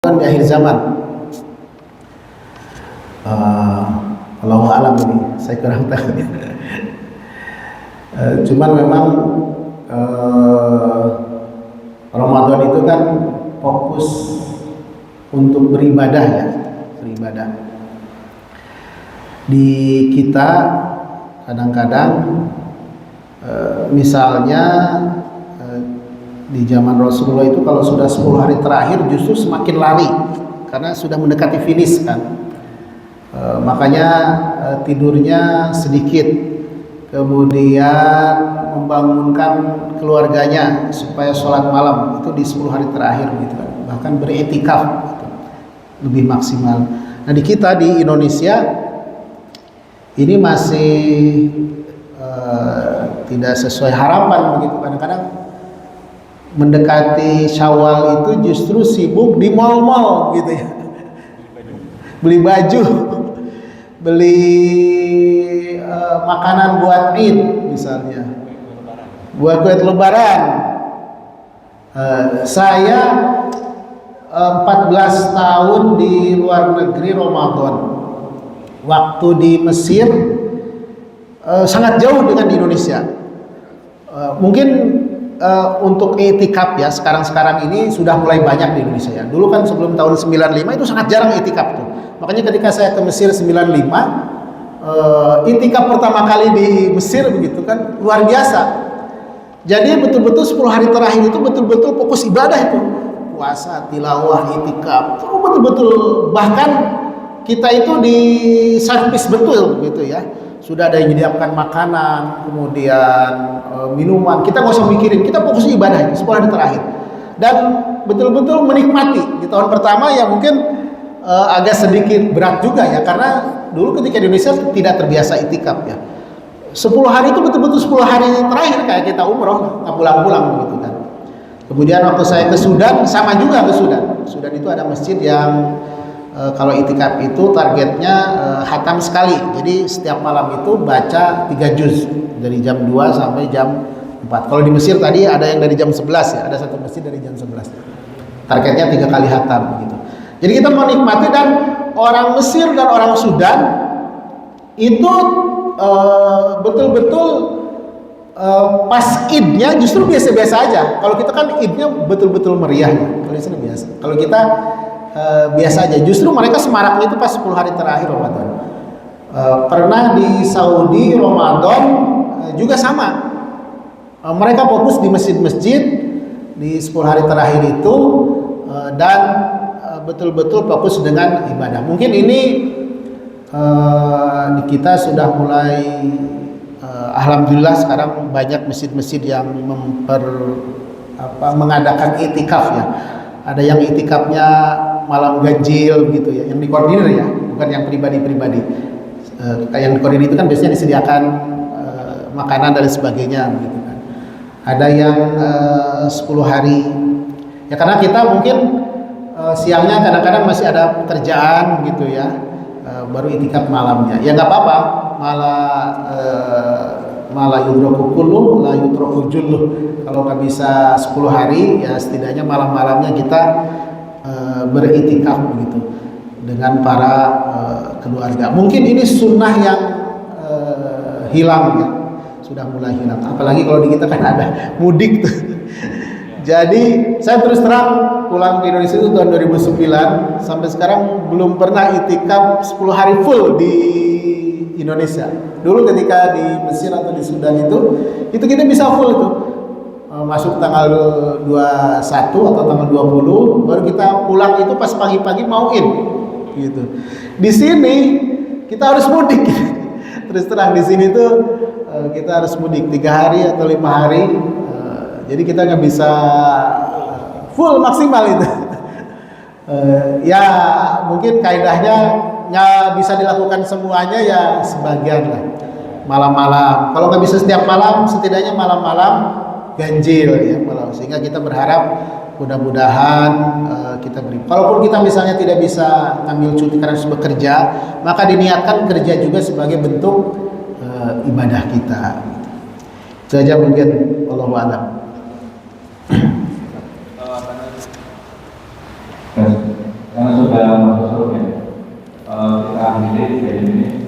di akhir zaman. Allahu a'lam ini, saya kurang tahu. Cuman memang Ramadan itu kan fokus untuk beribadah ya, beribadah. Di kita kadang-kadang misalnya di zaman Rasulullah itu kalau sudah 10 hari terakhir justru semakin lari karena sudah mendekati finish kan. Makanya tidurnya sedikit, kemudian membangunkan keluarganya supaya sholat malam itu di 10 hari terakhir gitu kan. Bahkan beriktikaf gitu, lebih maksimal. Nah di kita di Indonesia ini masih tidak sesuai harapan begitu. Kadang-kadang mendekati Syawal itu justru sibuk di mal-mal gitu ya, beli baju, beli makanan buat Id misalnya, buat kue Lebaran. Saya 14 tahun di luar negeri Ramadan, waktu di Mesir sangat jauh dengan di Indonesia. Mungkin untuk i'tikaf ya sekarang ini sudah mulai banyak di Indonesia ya. Dulu kan sebelum tahun 95 itu sangat jarang i'tikaf tuh. Makanya ketika saya ke Mesir 95, i'tikaf pertama kali di Mesir begitu kan luar biasa. Jadi betul-betul 10 hari terakhir itu betul-betul fokus ibadah itu. Puasa, tilawah, i'tikaf. Betul-betul bahkan kita itu di servis betul gitu ya. Sudah ada yang menyediakan makanan, kemudian minuman. Kita nggak usah mikirin, kita fokus ibadah 10 hari terakhir. Dan betul-betul menikmati. Di tahun pertama ya mungkin agak sedikit berat juga ya, karena dulu ketika di Indonesia tidak terbiasa i'tikaf ya. 10 hari itu betul-betul 10 hari terakhir kayak kita umroh, kita pulang-pulang begitu kan. Kemudian waktu saya ke Sudan, sama juga ke Sudan. Sudan itu ada masjid yang kalau i'tikaf itu targetnya khatam sekali. Jadi setiap malam itu baca 3 juz dari jam 2 sampai jam 4. Kalau di Mesir tadi ada yang dari jam 11 ya, ada satu masjid dari jam 11. Targetnya 3 kali khatam gitu. Jadi kita menikmati, dan orang Mesir dan orang Sudan itu betul-betul pas Idnya justru biasa-biasa aja. Kalau kita kan Idnya betul-betul meriah ya. Kalau di sana biasa. Kalau kita biasa aja. Justru mereka semaraknya itu pas 10 hari terakhir Ramadan. Pernah di Saudi Ramadan juga sama. Mereka fokus di masjid-masjid di 10 hari terakhir itu dan betul-betul fokus dengan ibadah. Mungkin ini di kita sudah mulai alhamdulillah sekarang banyak masjid-masjid yang mengadakan i'tikaf ya. Ada yang i'tikafnya malam ganjil gitu ya, yang dikoordinir ya, bukan yang pribadi-pribadi. Yang dikoordinir itu kan biasanya disediakan makanan dan sebagainya gitu kan. Ada yang 10 hari ya, karena kita mungkin siangnya kadang-kadang masih ada pekerjaan gitu ya, baru i'tikaf malamnya ya nggak apa-apa, malah yudraku kullu la yutraku julluh. Kalau nggak bisa 10 hari ya setidaknya malam-malamnya kita beriktikaf begitu dengan para keluarga. Mungkin ini sunnah yang hilang ya, sudah mulai hilang. Apalagi kalau di kita kan ada mudik tuh. Jadi saya terus terang pulang ke Indonesia itu tahun 2009 sampai sekarang belum pernah i'tikaf 10 hari full di Indonesia. Dulu ketika di Mesir atau di Sudan itu kita bisa full itu. Masuk tanggal 21 atau tanggal 20 baru kita pulang itu pas pagi-pagi mau Id gitu. Di sini kita harus mudik. Terus terang di sini tuh kita harus mudik 3 hari atau 5 hari. Jadi kita nggak bisa full maksimal itu. Ya mungkin kaidahnya nggak bisa dilakukan semuanya ya, sebagian lah malam-malam. Kalau nggak bisa setiap malam, setidaknya malam-malam ganjil ya malam. Sehingga kita berharap mudah-mudahan kita beri. Kalaupun kita misalnya tidak bisa ngambil cuti karena harus bekerja, maka diniatkan kerja juga sebagai bentuk ibadah kita. Itu aja mungkin, wallahu a'lam. hadir di sini